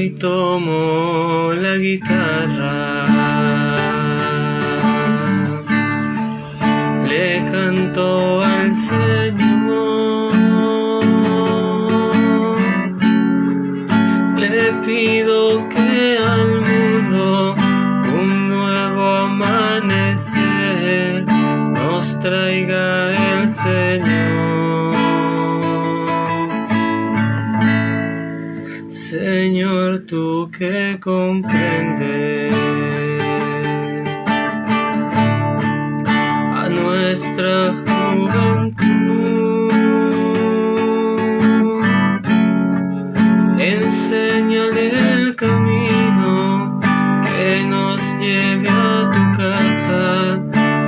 y tomo la guitarra, le canto al Señor, le pido que al mundo un nuevo amanecer nos traiga el Señor. Señor, tú que comprendes a nuestra juventud, enséñale el camino que nos lleve a tu casa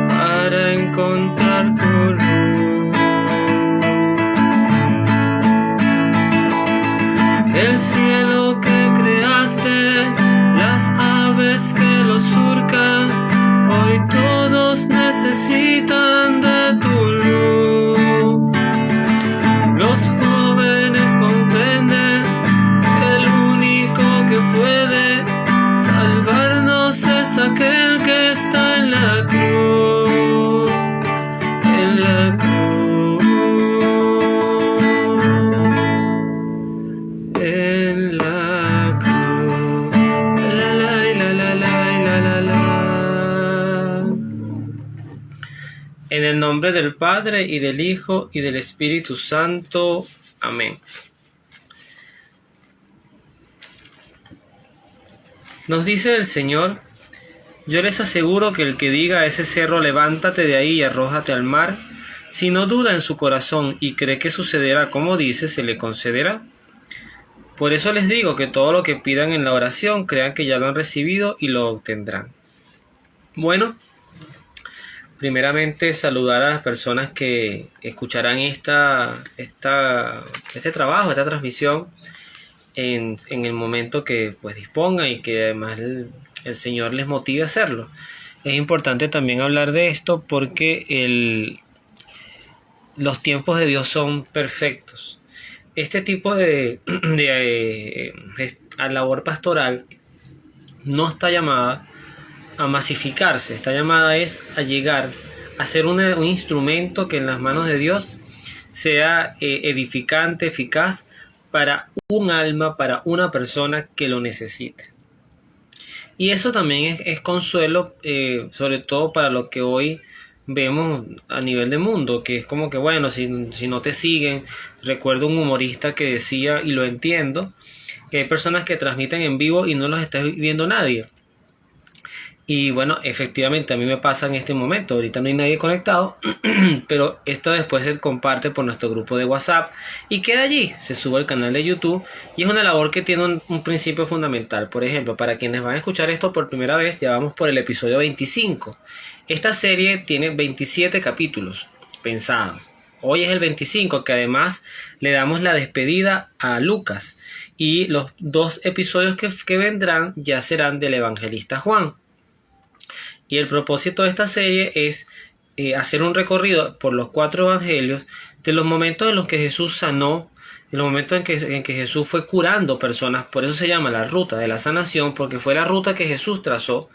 para encontrar tu luz. El cielo que creaste, las aves que lo surcan, hoy todos necesitan de tu luz. Los jóvenes comprenden que el único que puede salvarnos es aquel que está en la cruz, en la cruz. En la cruz, la la la la la la la. En el nombre del Padre y del Hijo y del Espíritu Santo. Amén. Nos dice el Señor: yo les aseguro que el que diga a ese cerro levántate de ahí y arrójate al mar, si no duda en su corazón y cree que sucederá como dice, se le concederá. Por eso les digo que todo lo que pidan en la oración, crean que ya lo han recibido y lo obtendrán. Bueno, primeramente saludar a las personas que escucharán este trabajo, esta transmisión en el momento que pues dispongan y que además el Señor les motive a hacerlo. Es importante también hablar de esto porque los tiempos de Dios son perfectos. Este tipo de labor pastoral no está llamada a masificarse, está llamada es a llegar a ser un instrumento que en las manos de Dios sea edificante, eficaz para un alma, para una persona que lo necesite. Y eso también es consuelo, sobre todo para lo que hoy vemos a nivel de mundo, que es como que bueno, si no te siguen. Recuerdo un humorista que decía, y lo entiendo, que hay personas que transmiten en vivo y no los está viendo nadie. Y bueno, efectivamente a mí me pasa en este momento. Ahorita no hay nadie conectado, pero esto después se comparte por nuestro grupo de WhatsApp y queda allí, se sube al canal de YouTube, y es una labor que tiene un principio fundamental. Por ejemplo, para quienes van a escuchar esto por primera vez, ya vamos por el episodio 25. Esta serie tiene 27 capítulos pensados. Hoy es el 25, que además le damos la despedida a Lucas, y los 2 episodios que vendrán ya serán del evangelista Juan. Y el propósito de esta serie es hacer un recorrido por los 4 evangelios de los momentos en los que Jesús sanó, de los momentos en que Jesús fue curando personas. Por eso se llama la ruta de la sanación, porque fue la ruta que Jesús trazó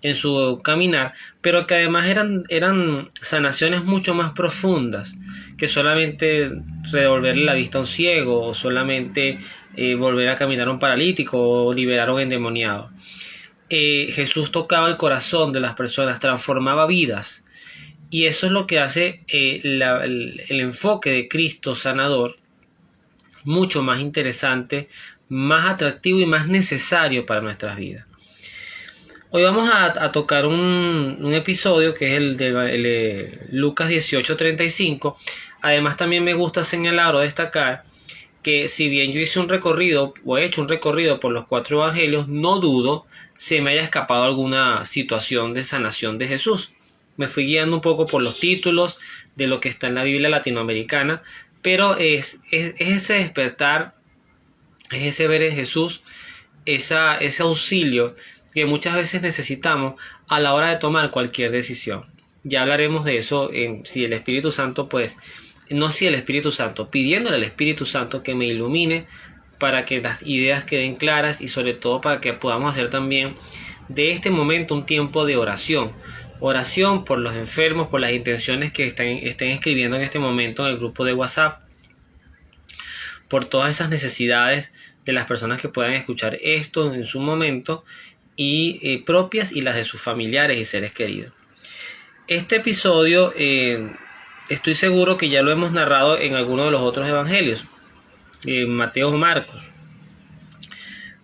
en su caminar, pero que además eran sanaciones mucho más profundas que solamente devolverle la vista a un ciego, o solamente volver a caminar a un paralítico, o liberar a un endemoniado. Jesús tocaba el corazón de las personas, transformaba vidas, y eso es lo que hace el enfoque de Cristo sanador mucho más interesante, más atractivo y más necesario para nuestras vidas. Hoy vamos a tocar un episodio que es el de Lucas 18:35. Además también me gusta señalar o destacar que si bien yo hice un recorrido o he hecho un recorrido por los 4 evangelios, no dudo se me haya escapado alguna situación de sanación de Jesús. Me fui guiando un poco por los títulos de lo que está en la Biblia latinoamericana, pero es ese despertar, es ese ver en Jesús ese auxilio que muchas veces necesitamos a la hora de tomar cualquier decisión. Ya hablaremos de eso, si el Espíritu Santo, pidiéndole al Espíritu Santo que me ilumine para que las ideas queden claras y sobre todo para que podamos hacer también de este momento un tiempo de oración. Oración por los enfermos, por las intenciones que estén escribiendo en este momento en el grupo de WhatsApp, por todas esas necesidades de las personas que puedan escuchar esto en su momento y propias y las de sus familiares y seres queridos. Este episodio estoy seguro que ya lo hemos narrado en alguno de los otros evangelios, Mateo o Marcos.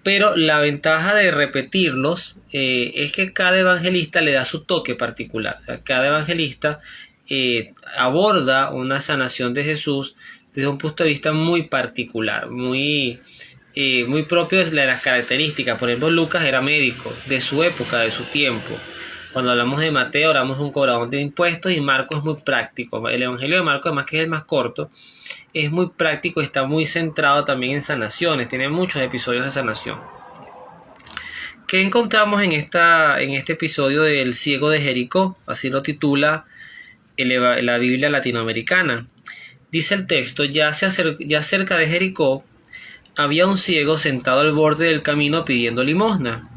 Pero la ventaja de repetirlos es que cada evangelista le da su toque particular. O sea, cada evangelista aborda una sanación de Jesús desde un punto de vista muy particular, muy propio de las características. Por ejemplo, Lucas era médico de su época, de su tiempo. Cuando hablamos de Mateo, hablamos de un cobrador de impuestos, y Marcos es muy práctico. El evangelio de Marcos, además que es el más corto, es muy práctico y está muy centrado también en sanaciones. Tiene muchos episodios de sanación. ¿Qué encontramos en este episodio del ciego de Jericó? Así lo titula la Biblia latinoamericana. Dice el texto: ya cerca de Jericó había un ciego sentado al borde del camino pidiendo limosna.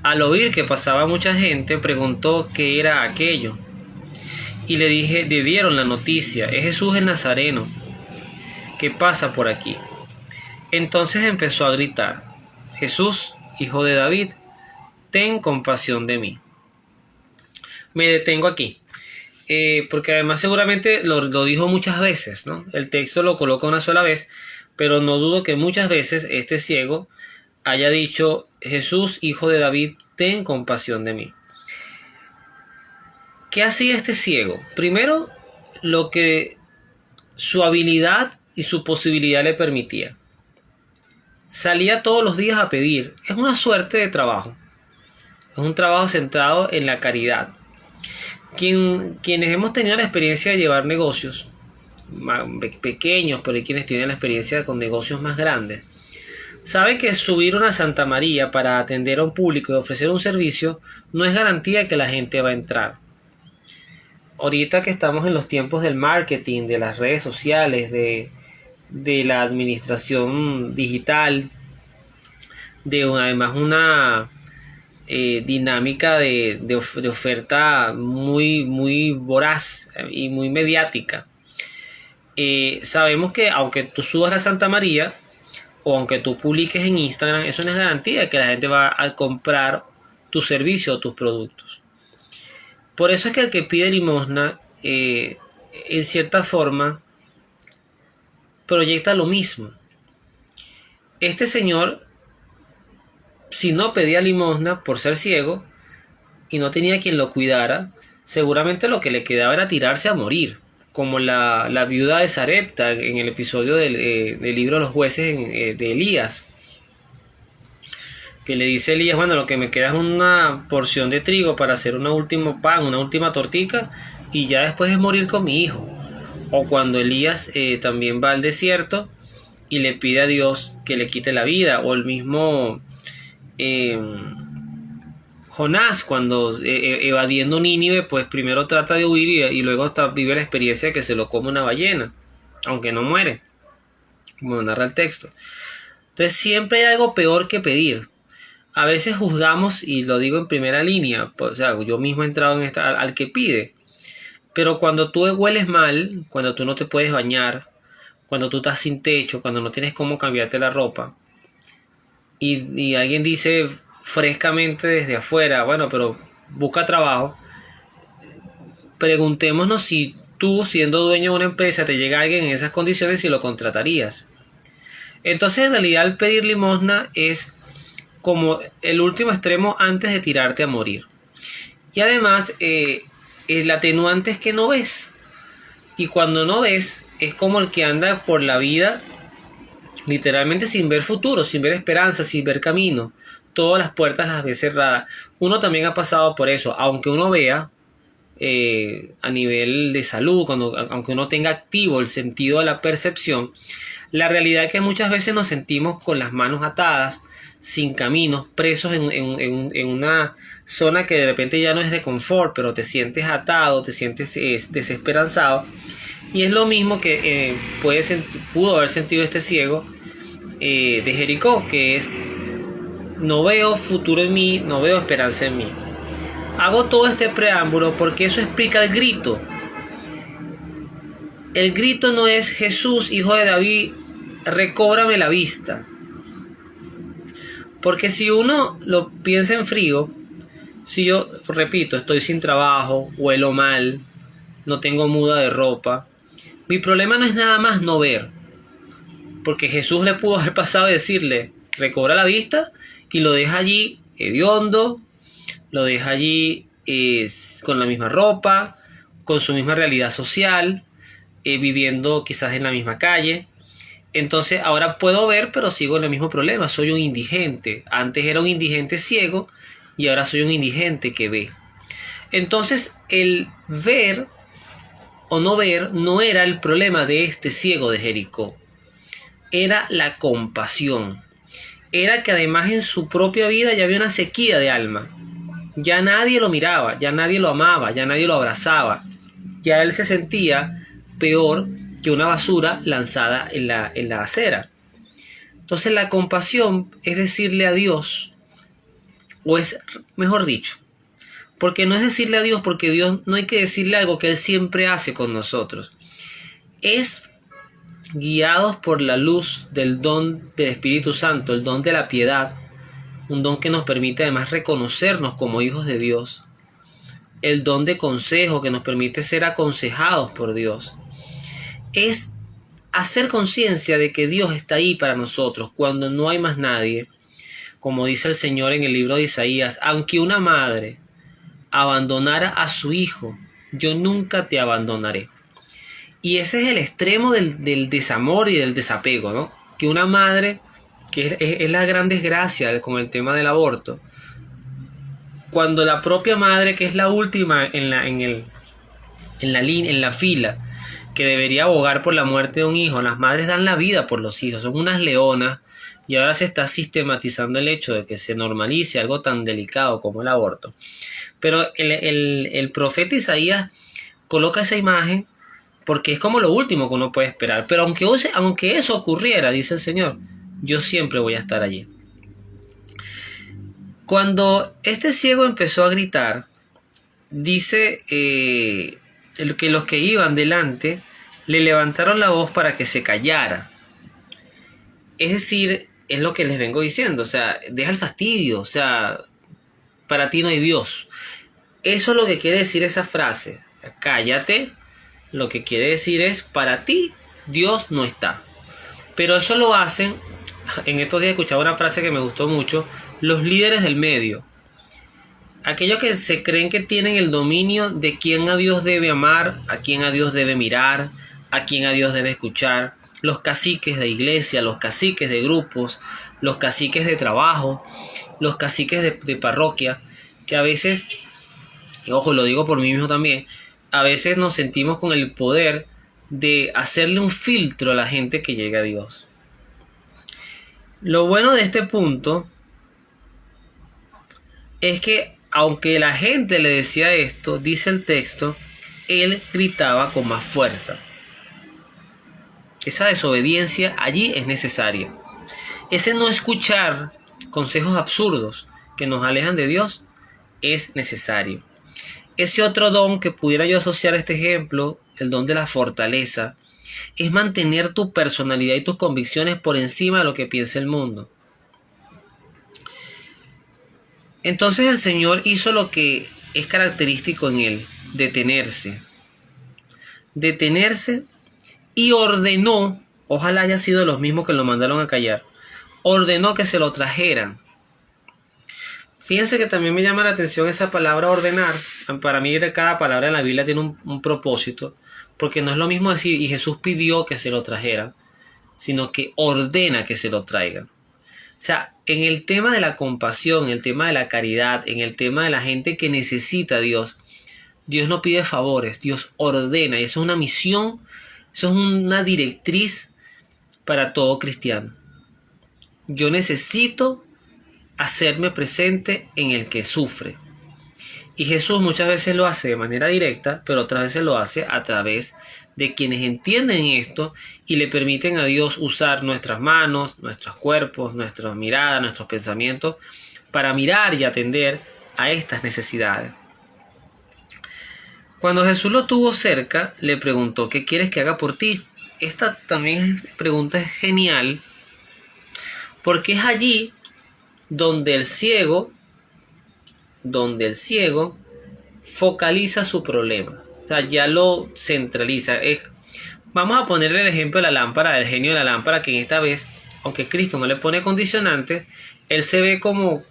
Al oír que pasaba mucha gente, preguntó qué era aquello. Y le dieron la noticia: es Jesús el Nazareno, que pasa por aquí. Entonces empezó a gritar: Jesús, hijo de David, ten compasión de mí. Me detengo aquí, porque además seguramente lo dijo muchas veces, ¿no? El texto lo coloca una sola vez, pero no dudo que muchas veces este ciego haya dicho: Jesús, hijo de David, ten compasión de mí. ¿Qué hacía este ciego? Primero, lo que su habilidad y su posibilidad le permitía. Salía todos los días a pedir. Es una suerte de trabajo. Es un trabajo centrado en la caridad. Quienes hemos tenido la experiencia de llevar negocios pequeños, pero hay quienes tienen la experiencia con negocios más grandes, saben que subir una Santa María para atender a un público y ofrecer un servicio no es garantía que la gente va a entrar. Ahorita que estamos en los tiempos del marketing, de las redes sociales, de la administración digital, además una dinámica de oferta muy voraz y muy mediática, sabemos que aunque tú subas la Santa María o aunque tú publiques en Instagram, eso no es garantía de que la gente va a comprar tu servicio o tus productos. Por eso es que el que pide limosna, en cierta forma, proyecta lo mismo. Este señor, si no pedía limosna por ser ciego y no tenía quien lo cuidara, seguramente lo que le quedaba era tirarse a morir, como la viuda de Sarepta en el episodio del libro de los jueces de Elías, que le dice a Elías: bueno, lo que me queda es una porción de trigo para hacer un último pan, una última tortica, y ya después es morir con mi hijo. O cuando Elías también va al desierto y le pide a Dios que le quite la vida, o el mismo Jonás, cuando evadiendo Nínive, pues primero trata de huir y luego vive la experiencia de que se lo come una ballena, aunque no muere, como narra el texto. Entonces siempre hay algo peor que pedir. A veces juzgamos, y lo digo en primera línea, pues, o sea, yo mismo he entrado en al que pide. Pero cuando tú hueles mal, cuando tú no te puedes bañar, cuando tú estás sin techo, cuando no tienes cómo cambiarte la ropa, y alguien dice frescamente desde afuera: bueno, pero busca trabajo. Preguntémonos si tú, siendo dueño de una empresa, te llega alguien en esas condiciones, si lo contratarías. Entonces, en realidad, el pedir limosna es como el último extremo antes de tirarte a morir. Y además, el atenuante es que no ves. Y cuando no ves, es como el que anda por la vida literalmente sin ver futuro, sin ver esperanza, sin ver camino. Todas las puertas las ve cerradas. Uno también ha pasado por eso, aunque uno vea a nivel de salud, aunque uno tenga activo el sentido de la percepción, la realidad es que muchas veces nos sentimos con las manos atadas, sin caminos, presos en una zona que de repente ya no es de confort, pero te sientes atado, te sientes desesperanzado. Y es lo mismo que pudo haber sentido este ciego de Jericó, que es: no veo futuro en mí, no veo esperanza en mí. Hago todo este preámbulo porque eso explica el grito. El grito no es: Jesús, hijo de David, recóbrame la vista. Porque si uno lo piensa en frío, si yo, repito, estoy sin trabajo, huelo mal, no tengo muda de ropa, mi problema no es nada más no ver. Porque Jesús le pudo haber pasado y decirle: recobra la vista, y lo deja allí hediondo, lo deja allí con la misma ropa, con su misma realidad social, viviendo quizás en la misma calle. Entonces ahora puedo ver, pero sigo en el mismo problema. Soy un indigente. Antes era un indigente ciego y ahora soy un indigente que ve. Entonces el ver o no ver no era el problema de este ciego de Jericó. Era la compasión. Era que además en su propia vida ya había una sequía de alma. Ya nadie lo miraba, ya nadie lo amaba, ya nadie lo abrazaba. Ya él se sentía peor que una basura lanzada en la acera. Entonces la compasión es decirle a Dios, o es mejor dicho, porque no es decirle a Dios, porque Dios no hay que decirle algo que Él siempre hace con nosotros. Es guiados por la luz del don del Espíritu Santo, el don de la piedad, un don que nos permite además reconocernos como hijos de Dios, el don de consejo que nos permite ser aconsejados por Dios. Es hacer conciencia de que Dios está ahí para nosotros cuando no hay más nadie. Como dice el Señor en el libro de Isaías: aunque una madre abandonara a su hijo, yo nunca te abandonaré. Y ese es el extremo del desamor y del desapego, ¿no? Que una madre, que es la gran desgracia con el tema del aborto, cuando la propia madre, que es la última en la fila, que debería abogar por la muerte de un hijo, las madres dan la vida por los hijos, son unas leonas, y ahora se está sistematizando el hecho de que se normalice algo tan delicado como el aborto. Pero el profeta Isaías coloca esa imagen porque es como lo último que uno puede esperar. Pero aunque eso ocurriera, dice el Señor, yo siempre voy a estar allí. Cuando este ciego empezó a gritar, dice que los que iban delante le levantaron la voz para que se callara. Es decir, es lo que les vengo diciendo, o sea, deja el fastidio, o sea, para ti no hay Dios. Eso es lo que quiere decir esa frase: cállate. Lo que quiere decir es: para ti Dios no está. Pero eso lo hacen, en estos días escuchaba una frase que me gustó mucho, los líderes del medio. Aquellos que se creen que tienen el dominio de quién a Dios debe amar, a quién a Dios debe mirar, a quién a Dios debe escuchar. Los caciques de iglesia, los caciques de grupos, los caciques de trabajo, los caciques de parroquia, que a veces, y ojo, lo digo por mí mismo también, a veces nos sentimos con el poder de hacerle un filtro a la gente que llega a Dios. Lo bueno de este punto es que aunque la gente le decía esto, dice el texto, él gritaba con más fuerza. Esa desobediencia allí es necesaria. Ese no escuchar consejos absurdos que nos alejan de Dios es necesario. Ese otro don que pudiera yo asociar a este ejemplo, el don de la fortaleza, es mantener tu personalidad y tus convicciones por encima de lo que piensa el mundo. Entonces el Señor hizo lo que es característico en él: detenerse. Detenerse y ordenó, ojalá haya sido los mismos que lo mandaron a callar, ordenó que se lo trajeran. Fíjense que también me llama la atención esa palabra ordenar. Para mí cada palabra en la Biblia tiene un propósito, porque no es lo mismo decir y Jesús pidió que se lo trajeran, sino que ordena que se lo traigan. O sea, en el tema de la compasión, en el tema de la caridad, en el tema de la gente que necesita a Dios, Dios no pide favores, Dios ordena, y eso es una misión, eso es una directriz para todo cristiano. Yo necesito hacerme presente en el que sufre. Y Jesús muchas veces lo hace de manera directa, pero otras veces lo hace a través de quienes entienden esto y le permiten a Dios usar nuestras manos, nuestros cuerpos, nuestras miradas, nuestros pensamientos para mirar y atender a estas necesidades. Cuando Jesús lo tuvo cerca, le preguntó: ¿qué quieres que haga por ti? Esta también pregunta es genial, porque es allí donde el ciego focaliza su problema. O sea, ya lo centraliza. Vamos a ponerle el ejemplo de la lámpara, del genio de la lámpara, que en esta vez, aunque Cristo no le pone condicionantes, él se ve como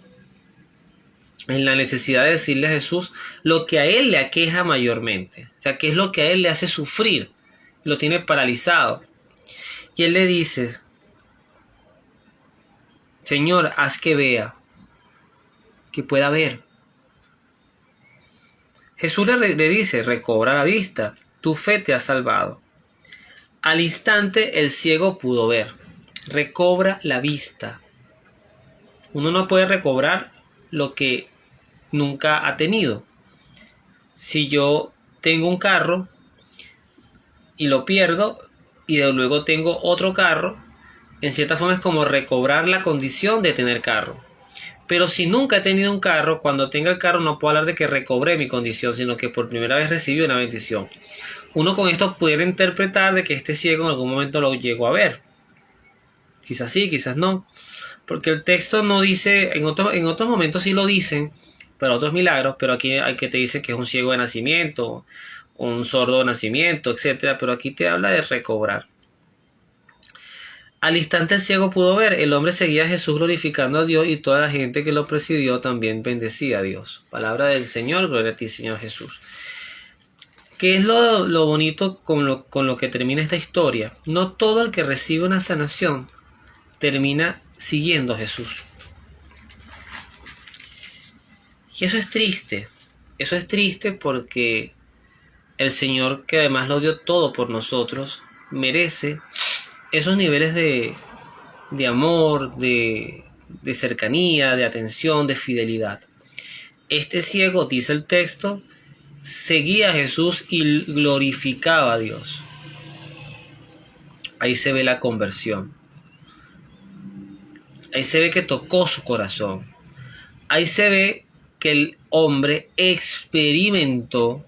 en la necesidad de decirle a Jesús lo que a él le aqueja mayormente. O sea, qué es lo que a él le hace sufrir, lo tiene paralizado. Y él le dice: Señor, haz que vea, que pueda ver. Jesús le dice: recobra la vista, tu fe te ha salvado. Al instante el ciego pudo ver. Recobra la vista. Uno no puede recobrar lo que nunca ha tenido. Si yo tengo un carro y lo pierdo y luego tengo otro carro, en cierta forma es como recobrar la condición de tener carro. Pero si nunca he tenido un carro, cuando tenga el carro no puedo hablar de que recobré mi condición, sino que por primera vez recibí una bendición. Uno con esto puede interpretar de que este ciego en algún momento lo llegó a ver. Quizás sí, quizás no. Porque el texto no dice, en otros momentos sí lo dicen, pero otros milagros, pero aquí hay que te dice que es un ciego de nacimiento, un sordo de nacimiento, etcétera. Pero aquí te habla de recobrar. Al instante el ciego pudo ver. El hombre seguía a Jesús glorificando a Dios, y toda la gente que lo presidió también bendecía a Dios. Palabra del Señor, gloria a ti, Señor Jesús. ¿Qué es lo bonito con lo que termina esta historia? No todo el que recibe una sanación termina siguiendo a Jesús. Y eso es triste. Eso es triste porque el Señor, que además lo dio todo por nosotros, merece esos niveles de amor, de cercanía, de atención, de fidelidad. Este ciego, dice el texto, seguía a Jesús y glorificaba a Dios. Ahí se ve la conversión. Ahí se ve que tocó su corazón. Ahí se ve que el hombre experimentó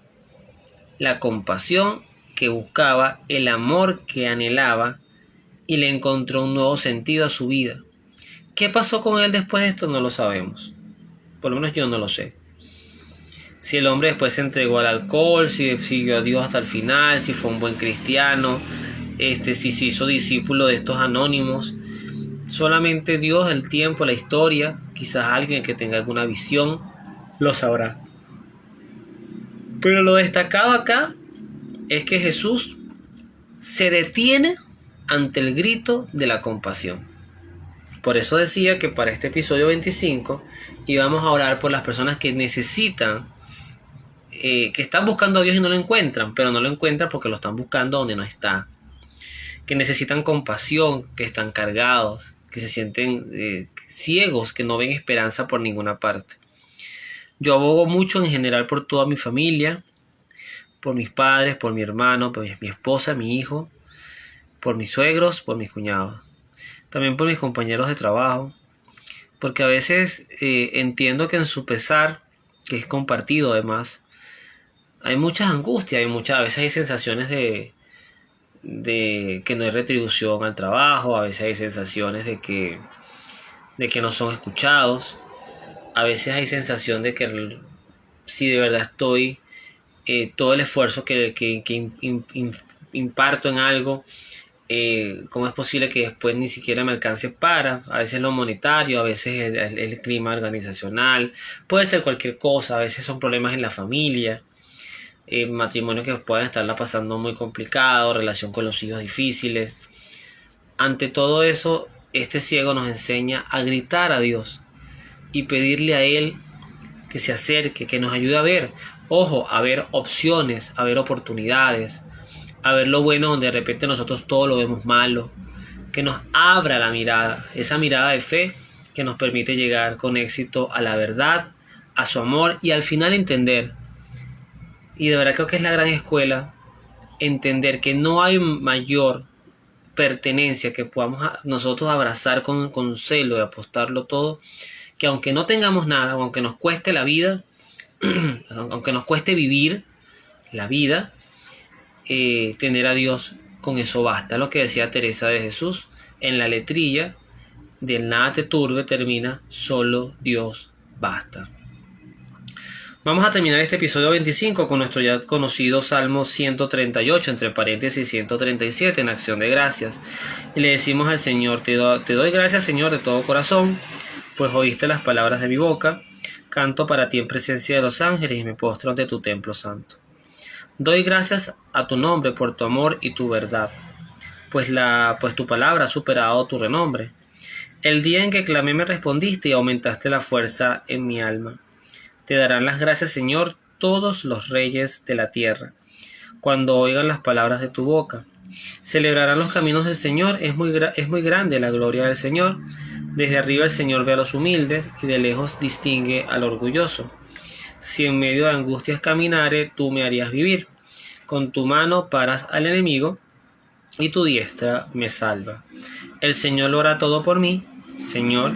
la compasión que buscaba, el amor que anhelaba, y le encontró un nuevo sentido a su vida. ¿Qué pasó con él después de esto? No lo sabemos. Por lo menos yo no lo sé. Si el hombre después se entregó al alcohol, si siguió a Dios hasta el final, si fue un buen cristiano, si se hizo discípulo de estos anónimos. Solamente Dios, el tiempo, la historia, quizás alguien que tenga alguna visión, lo sabrá. Pero lo destacado acá es que Jesús se detiene ante el grito de la compasión. Por eso decía que para este episodio 25 íbamos a orar por las personas que necesitan, que están buscando a Dios y no lo encuentran, pero no lo encuentran porque lo están buscando donde no está. Que necesitan compasión, que están cargados, que se sienten ciegos, que no ven esperanza por ninguna parte. Yo abogo mucho en general por toda mi familia, por mis padres, por mi hermano, por mi esposa, mi hijo, por mis suegros, por mis cuñados. También por mis compañeros de trabajo, porque a veces entiendo que en su pesar, que es compartido además, hay muchas angustias, a veces hay sensaciones de que no hay retribución al trabajo, a veces hay sensaciones de que no son escuchados, a veces hay sensación de que si de verdad estoy, todo el esfuerzo que imparto en algo, ¿cómo es posible que después ni siquiera me alcance para? A veces lo monetario, a veces el clima organizacional, puede ser cualquier cosa, a veces son problemas en la familia, matrimonios que pueden estarla pasando muy complicado, relación con los hijos difíciles. Ante todo eso, este ciego nos enseña a gritar a Dios y pedirle a Él que se acerque, que nos ayude a ver, ojo, a ver opciones, a ver oportunidades, a ver lo bueno donde de repente nosotros todo lo vemos malo, que nos abra la mirada, esa mirada de fe que nos permite llegar con éxito a la verdad, a su amor y al final entender, y de verdad creo que es la gran escuela, entender que no hay mayor pertenencia que podamos nosotros abrazar con celo y apostarlo todo, que aunque no tengamos nada, o aunque nos cueste la vida, aunque nos cueste vivir la vida, tener a Dios, con eso basta. Lo que decía Teresa de Jesús en la letrilla del nada te turbe, termina solo Dios basta. Vamos a terminar este episodio 25 con nuestro ya conocido Salmo 138, entre paréntesis 137, en acción de gracias. Y le decimos al Señor, te doy gracias, Señor, de todo corazón, pues oíste las palabras de mi boca. Canto para ti en presencia de los ángeles y me postro ante tu templo santo. Doy gracias a tu nombre por tu amor y tu verdad, pues tu palabra ha superado tu renombre. El día en que clamé me respondiste y aumentaste la fuerza en mi alma. Te darán las gracias, Señor, todos los reyes de la tierra, cuando oigan las palabras de tu boca. Celebrarán los caminos del Señor, es muy grande la gloria del Señor. Desde arriba el Señor ve a los humildes y de lejos distingue al orgulloso. Si en medio de angustias caminare, tú me harías vivir. Con tu mano paras al enemigo y tu diestra me salva. El Señor lo hará todo por mí. Señor,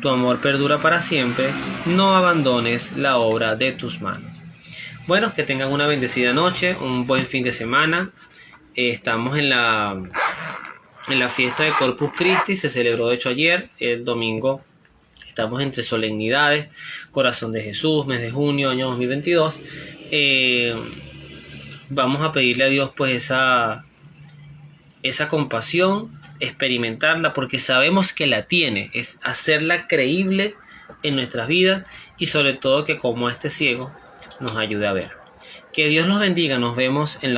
tu amor perdura para siempre, no abandones la obra de tus manos. Bueno, que tengan una bendecida noche, un buen fin de semana. Estamos en la fiesta de Corpus Christi, se celebró de hecho ayer, el domingo. Estamos entre solemnidades, Corazón de Jesús, mes de junio, año 2022. Vamos a pedirle a Dios pues esa compasión, experimentarla, porque sabemos que la tiene, es hacerla creíble en nuestras vidas y sobre todo que como este ciego nos ayude a ver. Que Dios los bendiga, nos vemos en la